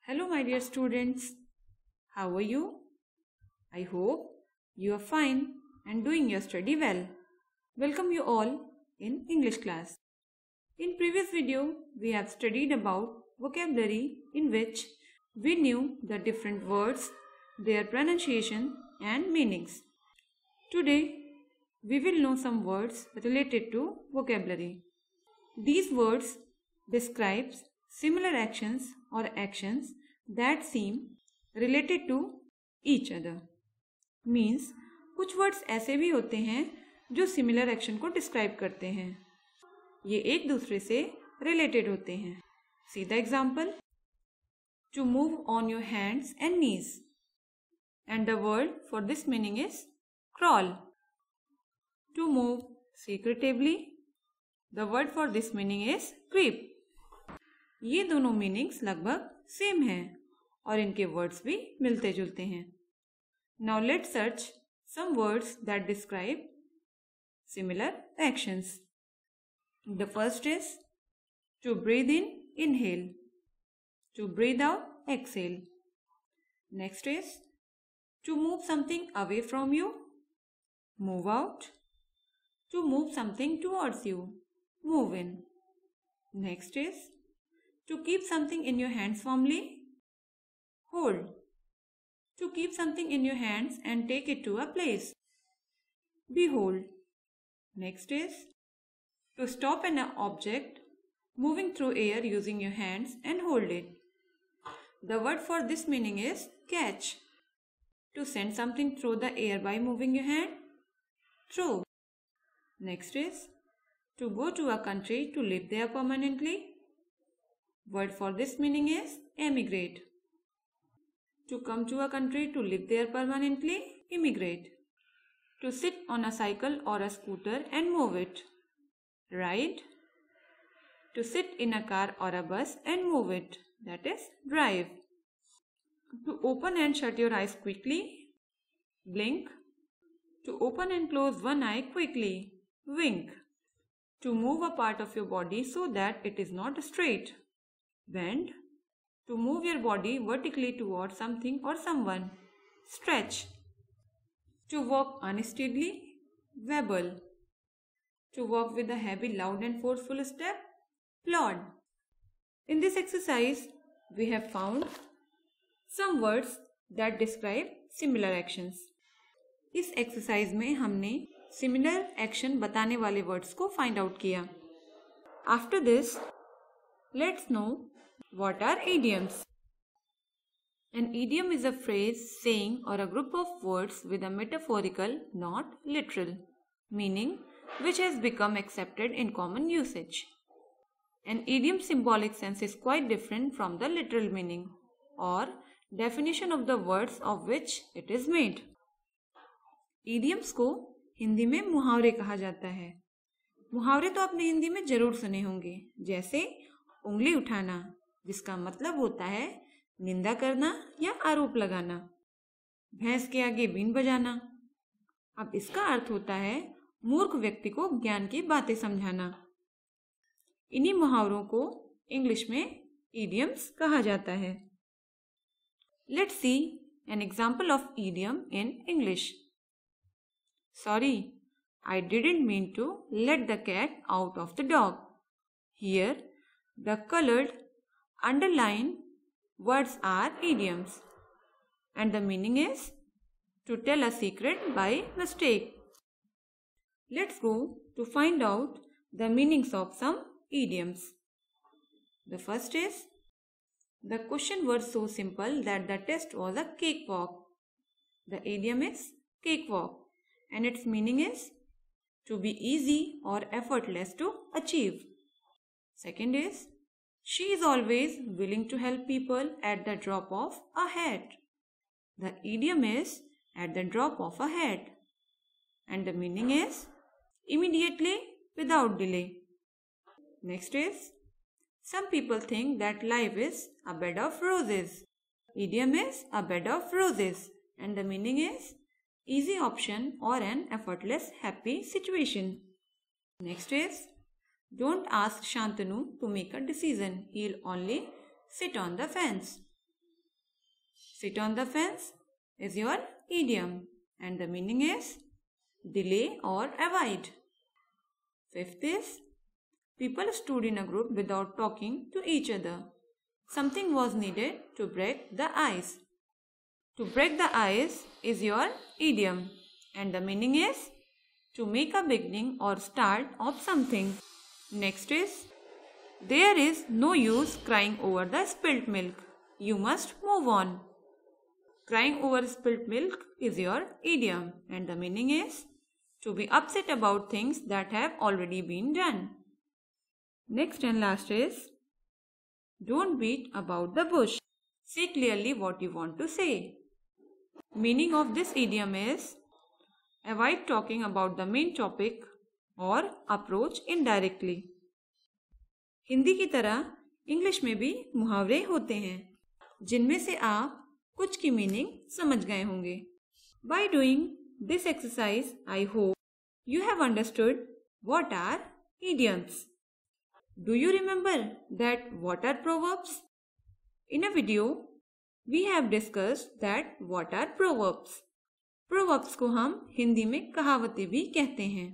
Hello, my dear students. How are you? I hope you are fine and doing your study well. Welcome you all in English class. In previous video, we have studied about vocabulary in which we knew the different words, their pronunciation and meanings. Today, we will know some words related to vocabulary. These words describe similar actions or actions that seem related to each other. Means कुछ words ऐसे भी होते हैं जो similar action को describe करते हैं. ये एक दूसरे से रिलेटेड होते हैं. See the example. To move on your hands and knees. And the word for this meaning is crawl. To move secretively. The word for this meaning is creep. ये दोनों मीनिंग्स लगभग सेम हैं और इनके words भी मिलते जुलते हैं. Now let's search some words that describe similar actions. The first is to breathe in, inhale. To breathe out, exhale. Next is to move something away from you, move out. To move something towards you, move in. Next is to keep something in your hands firmly, hold. To keep something in your hands and take it to a place, behold. Next is to stop an object moving through air using your hands and hold it. The word for this meaning is catch. To send something through the air by moving your hand, throw. Next is to go to a country to live there permanently. Word for this meaning is emigrate. To come to a country to live there permanently, immigrate. To sit on a cycle or a scooter and move it, ride. To sit in a car or a bus and move it, that is drive. To open and shut your eyes quickly, blink. To open and close one eye quickly, wink. To move a part of your body so that it is not straight, bend. To move your body vertically towards something or someone, stretch. To walk unsteadily, wobble. To walk with a heavy, loud and forceful step, plod. In this exercise, we have found some words that describe similar actions. इस exercise में हमने similar action बताने वाले words को find out किया. After this, let's no what are idioms. An idiom is a phrase, saying or a group of words with a metaphorical, not literal, meaning which has become accepted in common usage. An idiom's symbolic sense is quite different from the literal meaning or definition of the words of which it is made. Idioms को हिंदी में मुहावरे कहा जाता है. मुहावरे तो आपने हिंदी में जरूर सुने होंगे, जैसे उंगली उठाना, जिसका मतलब होता है निंदा करना या आरोप लगाना. भैंस के आगे बीन बजाना. अब इसका अर्थ होता है मूर्ख व्यक्ति को ज्ञान की बातें समझाना. इन्हीं मुहावरों को इंग्लिश में idioms कहा जाता है. Let's see an example of idiom in English. Sorry, I didn't mean to let the cat out of the dog. Here, the colored underlined words are idioms and the meaning is to tell a secret by mistake. Let's go to find out the meanings of some idioms. The first is, the question was so simple that the test was a cakewalk. The idiom is cakewalk and its meaning is to be easy or effortless to achieve. Second is, she is always willing to help people at the drop of a hat. The idiom is at the drop of a hat and the meaning is immediately without delay. Next is, some people think that life is a bed of roses. Idiom is a bed of roses and the meaning is easy option or an effortless happy situation. Next is, don't ask Shantanu to make a decision. He'll only sit on the fence. Sit on the fence is your idiom and the meaning is delay or avoid. Fifth is people stood in a group without talking to each other. Something was needed to break the ice. To break the ice is your idiom and the meaning is to make a beginning or start of something. Next is there is no use crying over the spilt milk. You must move on. Crying over spilt milk is your idiom and the meaning is to be upset about things that have already been done. Next and last is don't beat about the bush. Say clearly what you want to say. Meaning of this idiom is avoid talking about the main topic or approach indirectly. Hindi की तरह English में भी मुहावरे होते हैं जिनमें से आप कुछ की मीनिंग समझ गए होंगे. By doing this exercise, I hope you have understood what are idioms. Do you remember that what are proverbs? In a video, we have discussed that what are proverbs. Proverbs को हम हिंदी में कहावतें भी कहते हैं.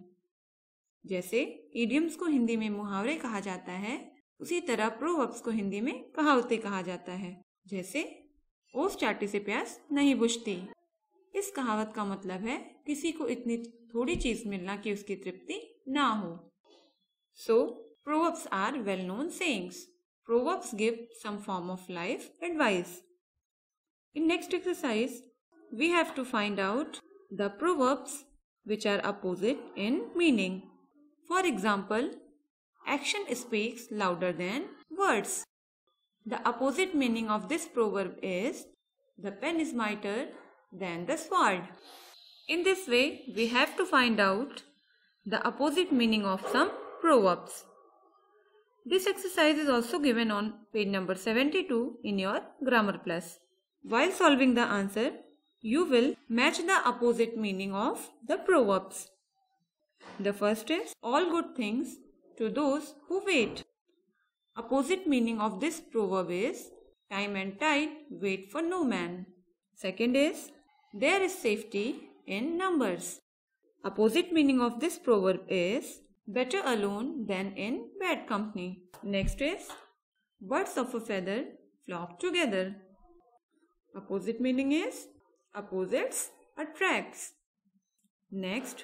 जैसे idioms को हिंदी में मुहावरे कहा जाता है, उसी तरह proverbs को हिंदी में कहावतें कहा जाता है. जैसे ओस चाटे से प्यास नहीं बुझती. इस कहावत का मतलब है किसी को इतनी थोड़ी चीज मिलना कि उसकी तृप्ति ना हो. So, proverbs are well-known sayings. Proverbs give some form of life advice. In next exercise, we have to find out the proverbs which are opposite in meaning. For example, action speaks louder than words. The opposite meaning of this proverb is the pen is mightier than the sword. In this way, we have to find out the opposite meaning of some proverbs. This exercise is also given on page number 72 in your Grammar Plus. While solving the answer, you will match the opposite meaning of the proverbs. The first is all good things to those who wait. Opposite meaning of this proverb is time and tide wait for no man. Second is there is safety in numbers. Opposite meaning of this proverb is better alone than in bad company. Next is birds of a feather flock together. Opposite meaning is opposites attracts. Next,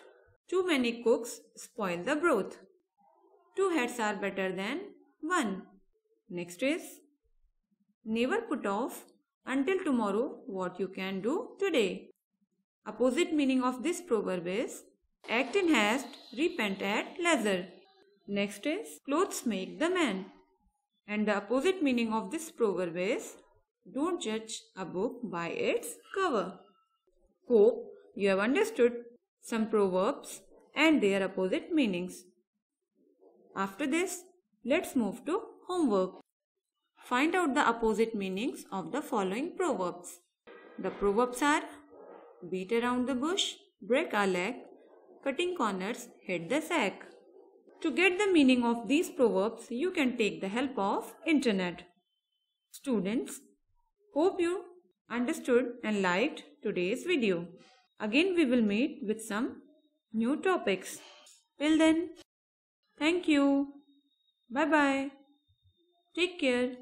too many cooks spoil the broth. Two heads are better than one. Next is never put off until tomorrow what you can do today. Opposite meaning of this proverb is act in haste, repent at leisure. Next is clothes make the man. And the opposite meaning of this proverb is don't judge a book by its cover. Hope you have understood some proverbs and their opposite meanings. After this, let's move to homework. Find out the opposite meanings of the following proverbs. The proverbs are beat around the bush, break a leg, cutting corners, hit the sack. To get the meaning of these proverbs, you can take the help of internet. Students, hope you understood and liked today's video. Again we will meet with some new topics. Till then, thank you. Bye bye. Take care.